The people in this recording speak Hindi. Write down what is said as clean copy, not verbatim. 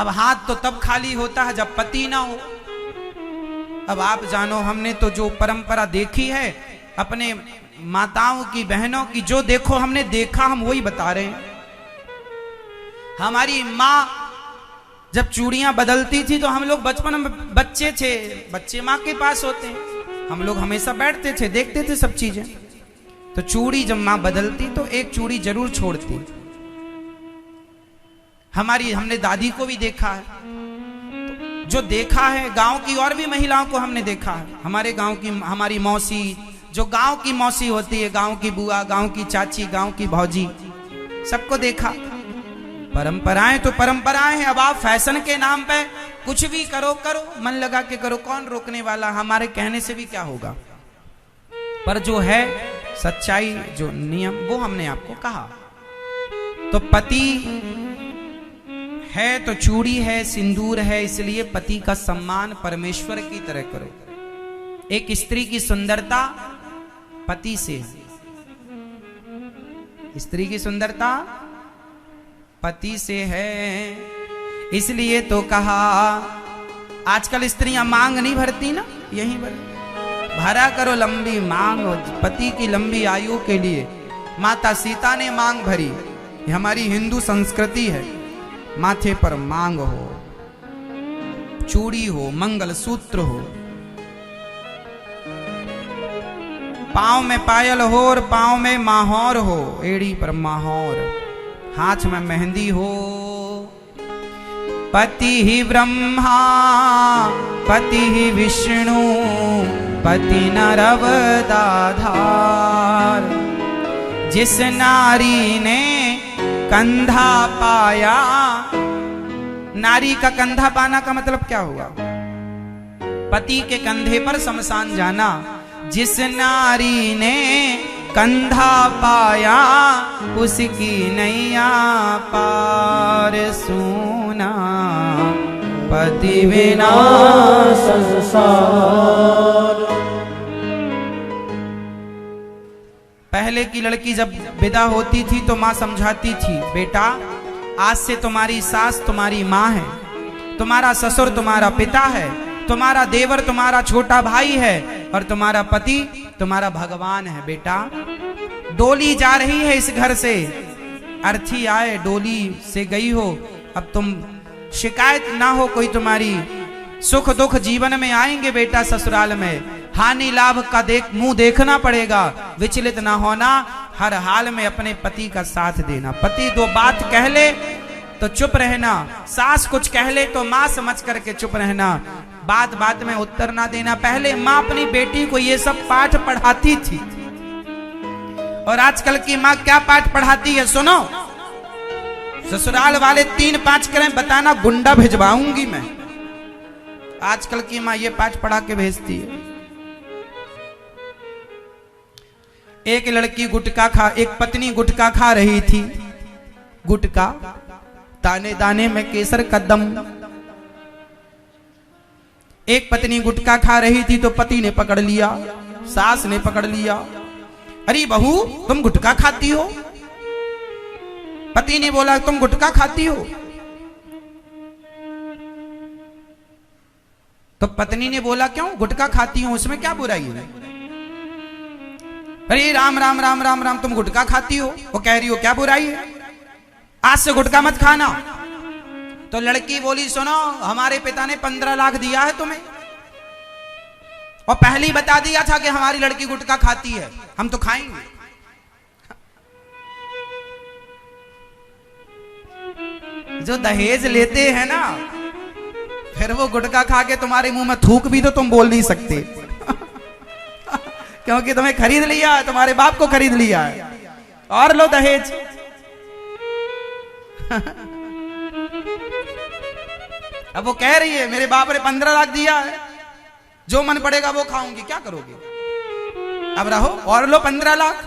अब हाथ तो तब खाली होता है जब पति ना हो। अब आप जानो, हमने तो जो परंपरा देखी है अपने माताओं की, बहनों की, जो देखो हमने देखा, हम वही बता रहे हैं। हमारी माँ जब चूड़ियां बदलती थी तो हम लोग बचपन में बच्चे थे, बच्चे माँ के पास होते हैं, हम लोग हमेशा बैठते थे, देखते थे सब चीजें। तो चूड़ी जब माँ बदलती तो एक चूड़ी जरूर छोड़ती। हमने दादी को भी देखा है, तो जो देखा है गांव की और भी महिलाओं को हमने देखा है। हमारे गांव की हमारी मौसी, जो गांव की मौसी होती है, गांव की बुआ, गांव की चाची, गांव की भौजी, सबको देखा। परंपराएं तो परंपराएं हैं। अब आप फैशन के नाम पे कुछ भी करो, मन लगा के करो, कौन रोकने वाला? हमारे कहने से भी क्या होगा? पर जो है सच्चाई, जो नियम, वो हमने आपको कहा। तो पति है तो चूड़ी है, सिंदूर है, इसलिए पति का सम्मान परमेश्वर की तरह करो। एक स्त्री की सुंदरता पति से, स्त्री की सुंदरता पति से है। इसलिए तो कहा, आजकल स्त्रियां मांग नहीं भरती ना, यहीं भरा करो लंबी मांग पति की लंबी आयु के लिए। माता सीता ने मांग भरी, हमारी हिंदू संस्कृति है। माथे पर मांग हो, चूड़ी हो, मंगल सूत्र हो, पांव में पायल हो और पांव में माहौर हो, एड़ी पर माहौर, हाथ में मेहंदी हो। पति ही ब्रह्मा, पति ही विष्णु, पति नर अवतार। जिस नारी ने कंधा पाया, नारी का कंधा पाना का मतलब क्या हुआ? पति के कंधे पर शमशान जाना। जिस नारी ने कंधा पाया, उसकी नैया पार सुना, पति बिना संसार। पहले की लड़की जब विदा होती थी तो माँ समझाती थी, बेटा आज से तुम्हारी सास तुम्हारी माँ है, तुम्हारा ससुर तुम्हारा पिता है, तुम्हारा देवर तुम्हारा छोटा भाई है, और तुम्हारा पति तुम्हारा भगवान है। बेटा डोली जा रही है इस घर से, अर्थी आए डोली से गई हो, अब तुम शिकायत ना हो कोई तुम्हारी। सुख दुख जीवन में आएंगे बेटा ससुराल में, हानि लाभ का मुंह देखना पड़ेगा, विचलित ना होना, हर हाल में अपने पति का साथ देना। पति दो बात कह ले तो चुप रहना, सास कुछ कह ले तो माँ समझ करके चुप रहना, बात बात में उत्तर ना देना। पहले माँ अपनी बेटी को ये सब पाठ पढ़ाती थी, और आजकल की माँ क्या पाठ पढ़ाती है सुनो। ससुराल वाले 3-5 करें बताना, गुंडा भिजवाऊंगी मैं। आजकल की माँ ये पाठ पढ़ा के भेजती है। एक लड़की गुटखा खा, एक पत्नी गुटखा खा रही थी, गुटखा दाने दाने में केसर कदम। एक पत्नी गुटखा खा रही थी तो पति ने पकड़ लिया, सास ने पकड़ लिया, अरे बहू तुम गुटखा खाती हो। पति ने बोला तुम गुटखा खाती हो, तो पत्नी ने बोला क्यों गुटखा खाती हो, उसमें क्या बुराई है? अरे राम राम राम राम राम, तुम गुटखा खाती हो, वो कह रही हो क्या बुराई है, आज से गुटखा मत खाना। तो लड़की बोली सुनो, हमारे पिता ने 15 लाख दिया है तुम्हें, और पहले ही बता दिया था कि हमारी लड़की गुटखा खाती है, हम तो खाएंगे। जो दहेज लेते हैं ना, फिर वो गुटखा खा के तुम्हारे मुंह में थूक भी तो तुम बोल नहीं सकते क्योंकि तुम्हें खरीद लिया है, तुम्हारे बाप को खरीद लिया है, और लो दहेज अब वो कह रही है मेरे बाप ने 15 लाख दिया है, जो मन पड़ेगा वो खाऊंगी, क्या करोगे? अब रहो और लो 15 लाख।